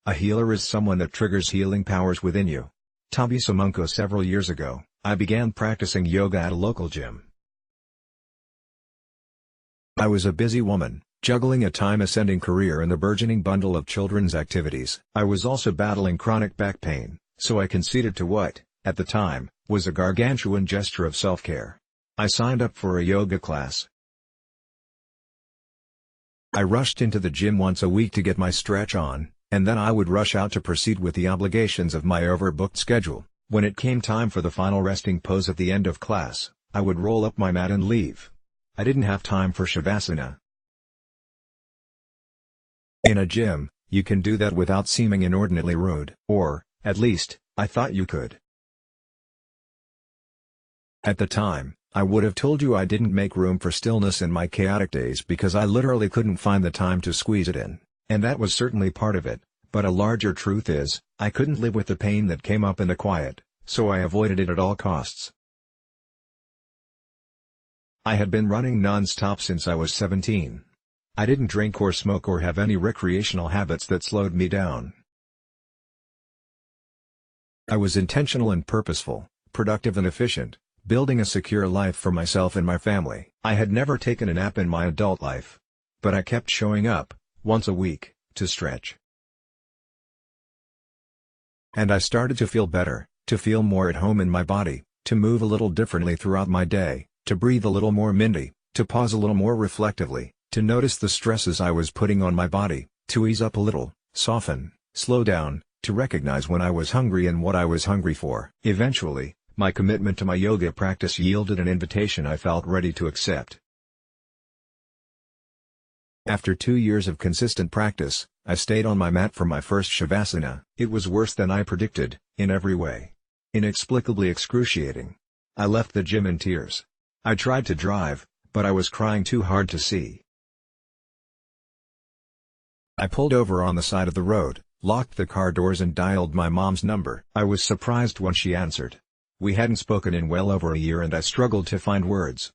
A healer is someone that triggers healing powers within you. Thabiso Monkoe. Several years ago, I began practicing yoga at a local gym. I was a busy woman, juggling a time-ascending career and a burgeoning bundle of children's activities. I was also battling chronic back pain, so I conceded to what, at the time, was a gargantuan gesture of self-care. I signed up for a yoga class. I rushed into the gym once a week to get my stretch on, and then I would rush out to proceed with the obligations of my overbooked schedule. When it came time for the final resting pose at the end of class, I would roll up my mat and leave. I didn't have time for Savasana. In a gym, you can do that without seeming inordinately rude, or, at least, I thought you could. At the time, I would have told you I didn't make room for stillness in my chaotic days because I literally couldn't find the time to squeeze it in, and that was certainly part of it, but a larger truth is, I couldn't live with the pain that came up in the quiet, so I avoided it at all costs. I had been running non-stop since I was 17. I didn't drink or smoke or have any recreational habits that slowed me down. I was intentional and purposeful, productive and efficient, building a secure life for myself and my family. I had never taken a nap in my adult life. But I kept showing up, once a week, to stretch. And I started to feel better, to feel more at home in my body, to move a little differently throughout my day, to breathe a little more mindy, to pause a little more reflectively, to notice the stresses I was putting on my body, to ease up a little, soften, slow down, to recognize when I was hungry and what I was hungry for. Eventually, my commitment to my yoga practice yielded an invitation I felt ready to accept. After 2 years of consistent practice, I stayed on my mat for my first Savasana. It was worse than I predicted, in every way. Inexplicably excruciating. I left the gym in tears. I tried to drive, but I was crying too hard to see. I pulled over on the side of the road, locked the car doors and dialed my mom's number. I was surprised when she answered. We hadn't spoken in well over a year and I struggled to find words.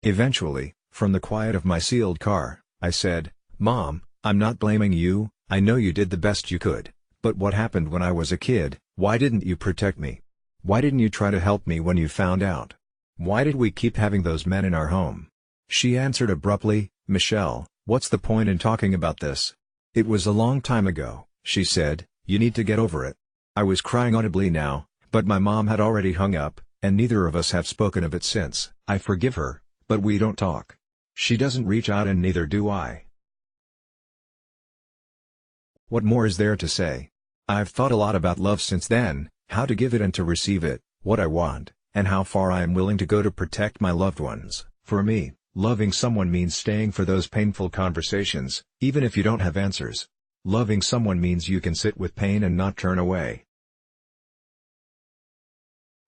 Eventually, from the quiet of my sealed car, I said, "Mom, I'm not blaming you, I know you did the best you could, but what happened when I was a kid? Why didn't you protect me? Why didn't you try to help me when you found out? Why did we keep having those men in our home?" She answered abruptly, "Michelle, what's the point in talking about this? It was a long time ago," she said, "you need to get over it." I was crying audibly now, but my mom had already hung up, and neither of us have spoken of it since. I forgive her, but we don't talk. She doesn't reach out and neither do I. What more is there to say? I've thought a lot about love since then, how to give it and to receive it, what I want, and how far I am willing to go to protect my loved ones. For me, loving someone means staying for those painful conversations, even if you don't have answers. Loving someone means you can sit with pain and not turn away.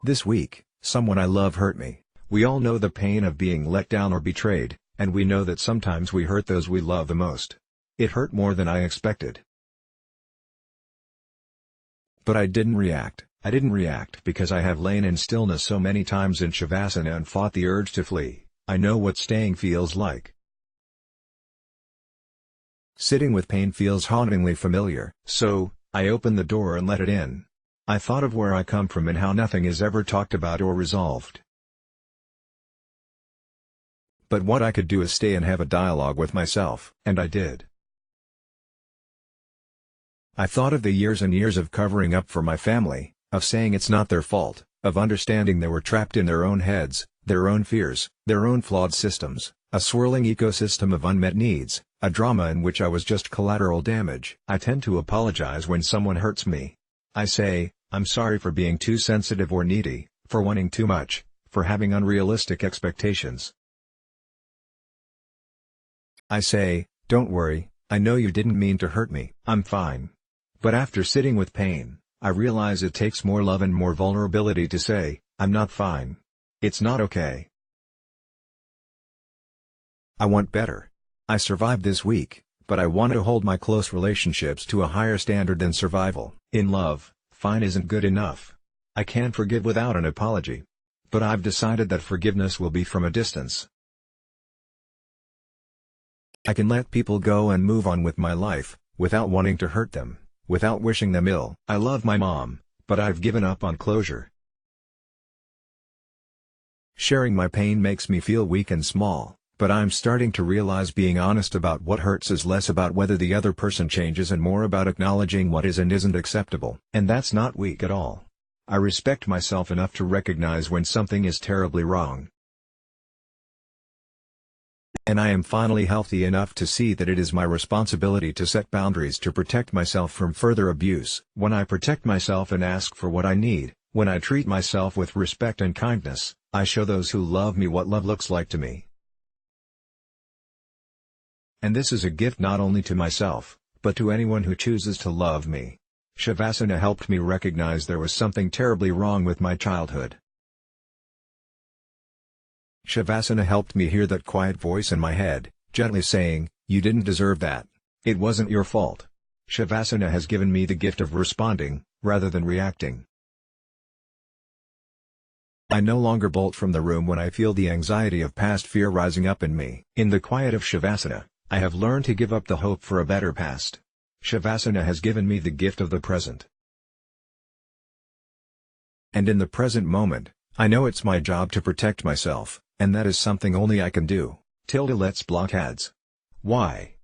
This week, someone I love hurt me. We all know the pain of being let down or betrayed, and we know that sometimes we hurt those we love the most. It hurt more than I expected. But I didn't react. I didn't react because I have lain in stillness so many times in Savasana and fought the urge to flee. I know what staying feels like. Sitting with pain feels hauntingly familiar. So, I opened the door and let it in. I thought of where I come from and how nothing is ever talked about or resolved. But what I could do is stay and have a dialogue with myself. And I did. I thought of the years and years of covering up for my family, of saying it's not their fault, of understanding they were trapped in their own heads, their own fears, their own flawed systems, a swirling ecosystem of unmet needs, a drama in which I was just collateral damage. I tend to apologize when someone hurts me. I say, "I'm sorry for being too sensitive or needy, for wanting too much, for having unrealistic expectations." I say, "Don't worry, I know you didn't mean to hurt me. I'm fine." But after sitting with pain, I realize it takes more love and more vulnerability to say, "I'm not fine. It's not okay. I want better. I survived this week, but I want to hold my close relationships to a higher standard than survival." In love, fine isn't good enough. I can't forgive without an apology. But I've decided that forgiveness will be from a distance. I can let people go and move on with my life, without wanting to hurt them, without wishing them ill. I love my mom, but I've given up on closure. Sharing my pain makes me feel weak and small, but I'm starting to realize being honest about what hurts is less about whether the other person changes and more about acknowledging what is and isn't acceptable. And that's not weak at all. I respect myself enough to recognize when something is terribly wrong. And I am finally healthy enough to see that it is my responsibility to set boundaries to protect myself from further abuse. When I protect myself and ask for what I need, when I treat myself with respect and kindness, I show those who love me what love looks like to me. And this is a gift not only to myself, but to anyone who chooses to love me. Savasana helped me recognize there was something terribly wrong with my childhood. Savasana helped me hear that quiet voice in my head, gently saying, "You didn't deserve that. It wasn't your fault." Savasana has given me the gift of responding, rather than reacting. I no longer bolt from the room when I feel the anxiety of past fear rising up in me. In the quiet of Savasana, I have learned to give up the hope for a better past. Savasana has given me the gift of the present. And in the present moment, I know it's my job to protect myself, and that is something only I can do. Let's block ads. Why?